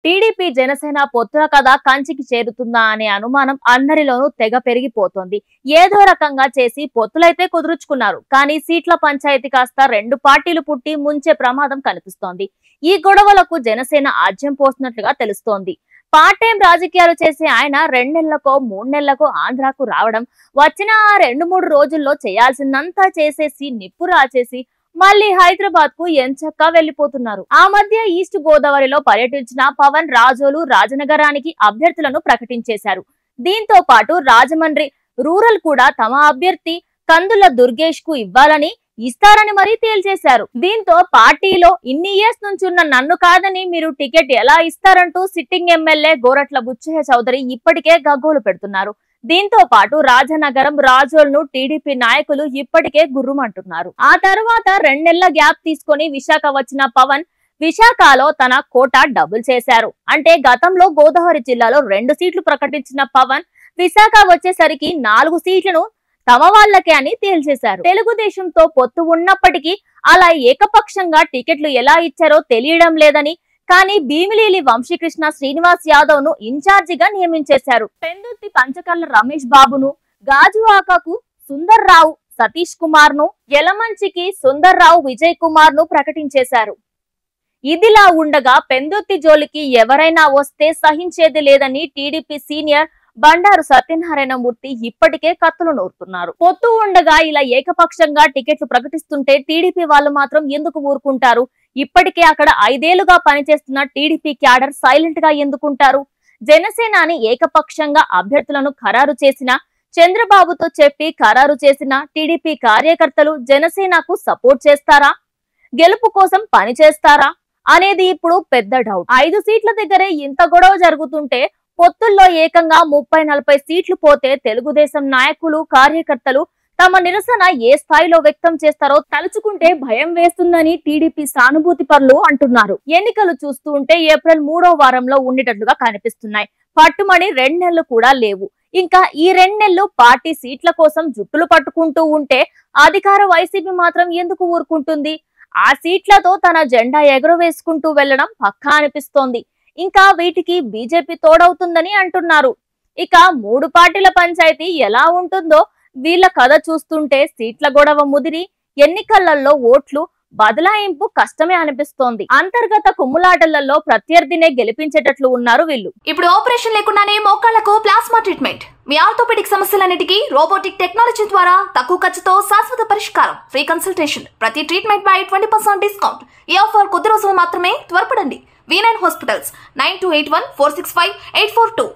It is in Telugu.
టీడీపీ జనసేన పొత్తుల కథ కంచికి చేరుతుందా అనే అనుమానం అందరిలోనూ తెగ పెరిగిపోతోంది. ఏదో రకంగా చేసి పొత్తులైతే కుదుర్చుకున్నారు. కానీ సీట్ల పంచాయతీ కాస్త రెండు పార్టీలు పుట్టి ముంచే ప్రమాదం కనిపిస్తోంది. ఈ గొడవలకు జనసేన ఆజ్యం పోస్తున్నట్లుగా తెలుస్తోంది. పార్ట్ టైం రాజకీయాలు చేసే ఆయన 2 నెలలకో 3 నెలలకో ఆంధ్రాకు రావడం, వచ్చిన 2-3 రోజుల్లో చేయాల్సిందంతా చేసేసి నిప్పు రాచేసి మళ్ళీ హైదరాబాద్ కు ఎంచక్కా వెళ్లిపోతున్నారు. ఆ మధ్య ఈస్ట్ గోదావరిలో పర్యటించిన పవన్ రాజోలు రాజనగరానికి అభ్యర్థులను ప్రకటించేశారు. దీంతో పాటు రాజమండ్రి రూరల్ కూడా తమ అభ్యర్థి కందుల దుర్గేష్ కు ఇస్తారని మరీ తేల్చేశారు. దీంతో పార్టీలో ఇన్ని ఇయర్స్ నుంచున్న నన్ను కాదని మీరు టికెట్ ఎలా ఇస్తారంటూ సిట్టింగ్ ఎమ్మెల్యే గోరట్ల బుచ్చయ్య చౌదరి ఇప్పటికే గగ్గోలు పెడుతున్నారు. దీంతో పాటు రాజనగరం రాజోల్ను టీడీపీ నాయకులు ఇప్పటికే గుర్రుమంటున్నారు. ఆ తర్వాత 2 నెలల గ్యాప్ తీసుకొని విశాఖ వచ్చిన పవన్ విశాఖలో తన కోటా డబుల్ చేశారు. అంటే గతంలో గోదావరి జిల్లాలో 2 సీట్లు ప్రకటించిన పవన్ విశాఖ వచ్చేసరికి 4 సీట్లను తమ వాళ్ళకే అని తేల్చేశారు. తెలుగుదేశంతో పొత్తు ఉన్నప్పటికీ అలా ఏకపక్షంగా టికెట్లు ఎలా ఇచ్చారో తెలియడం లేదని, కానీ భీమిలీలి వంశీకృష్ణ శ్రీనివాస్ యాదవ్ ను ఇన్ఛార్జిగా నియమించేశారు. పెందుర్తి పంచకర్ల రమేష్ బాబును, గాజువాకకు సుందర్రావు సతీష్ కుమార్ ను, యలమంచికి సుందర్రావు విజయ్ కుమార్ ను ప్రకటించేశారు. ఇదిలా ఉండగా పెందుర్తి జోలికి ఎవరైనా వస్తే సహించేది లేదని టీడీపీ సీనియర్ బండారు సత్యనారాయణ మూర్తి ఇప్పటికే కత్తులు నూరుతున్నారు. పొత్తు ఉండగా ఇలా ఏకపక్షంగా టికెట్లు ప్రకటిస్తుంటే టీడీపీ వాళ్ళు మాత్రం ఎందుకు ఊరుకుంటారు? ఇప్పటికే అక్కడ 5 ఏళ్లుగా పనిచేస్తున్న టీడీపీ క్యాడర్ సైలెంట్ గా ఎందుకుంటారు? జనసేనాని ఏకపక్షంగా అభ్యర్థులను ఖరారు చేసిన చంద్రబాబుతో చెప్పి ఖరారు చేసిన టీడీపీ కార్యకర్తలు జనసేనకు సపోర్ట్ చేస్తారా? గెలుపు కోసం పని చేస్తారా అనేది ఇప్పుడు పెద్ద డౌట్. 5 సీట్ల దగ్గరే ఇంత గొడవ జరుగుతుంటే పొత్తుల్లో ఏకంగా 30-40 సీట్లు పోతే తెలుగుదేశం నాయకులు కార్యకర్తలు తమ నిరసన ఏ స్థాయిలో వ్యక్తం చేస్తారో తలుచుకుంటే భయం వేస్తుందని టీడీపీ సానుభూతి పరులు అంటున్నారు. ఎన్నికలు చూస్తూ ఉంటే ఏప్రిల్ 3వ వారంలో ఉండేటట్లుగా కనిపిస్తున్నాయి. పట్టుమని 2 నెలలు కూడా లేవు. ఇంకా ఈ 2 నెలలు పార్టీ సీట్ల కోసం జుట్టులు పట్టుకుంటూ ఉంటే అధికార వైసీపీ మాత్రం ఎందుకు ఊరుకుంటుంది? ఆ సీట్లతో తన జెండా ఎగురవేసుకుంటూ వెళ్లడం పక్కా అనిపిస్తోంది. ఇంకా వీటికి బీజేపీ తోడవుతుందని అంటున్నారు. ఇక 3 పార్టీల పంచాయతీ ఎలా ఉంటుందో వీళ్ళ కథ చూస్తుంటే సీట్ల గొడవ ముదిరి ఎన్నికలలో ఓట్లు బదలాయింపు కష్టమే అనిపిస్తోంది. అంతర్గత కుమ్ములాటలలో ప్రత్యర్థినే గెలిపించేటట్లు ఉన్నారు వీళ్ళు. ఇప్పుడు ఆపరేషన్ లేకుండానే మోకాళ్లకు ప్లాస్మా ట్రీట్మెంట్, మీ ఆర్థోపెడిక్ సమస్యలన్నిటికీ రోబోటిక్ టెక్నాలజీ ద్వారా తక్కువ ఖర్చుతో శాశ్వత పరిష్కారం, ఫ్రీ కన్సల్టేషన్, ప్రతి ట్రీట్మెంట్ పై 20% డిస్కౌంట్. ఈ ఆఫర్ కొద్ది రోజులు మాత్రమే, త్వరపడండి. V9 hospitals 9281 465 842.